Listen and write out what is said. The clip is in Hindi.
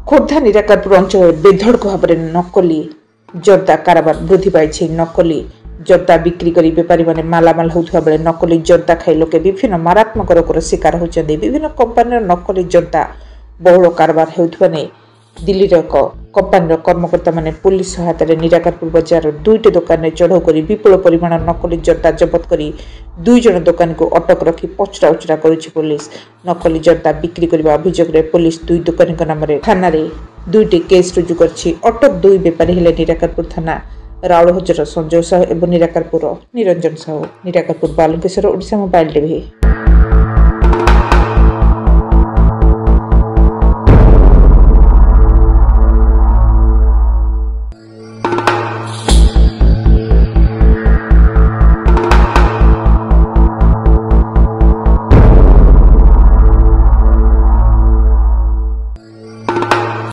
खोर्धा निराकारपुर अंचल बेधड़क भाव में नकली जर्दा कारोबार वृद्धि पाई। नकली जर्दा बिक्री कर बेपारी मैंने मालामाल होता बेले नकली जर्दा खाई लोके विभिन्न मारात्मक रोगर शिकार होती। विभिन्न कंपानी नकली जर्दा बहुल कारोबार होता नहीं दिल्ली एक कंपानी कर्मकर्ता मैंने पुलिस सहायता निराकारपुर बजार 2टी दुकान में चढ़ाऊ कर विपुल परिमाण नकली जर्दा जबत कर 2 जन दुकानी को अटक रखी पचरा उचरा करुछि पुलिस। नकली जर्दा बिक्री करने अभियोग में पुलिस 2 दुकानी नाम थाना 2टी केस रुजु करछि। अटक 2 बेपारी हेले निराकारपुर थाना राउलहजर संजय साहू और निराकारपुर निरंजन साहू। Nirakarpur Balukeswar Odisha mobile TV.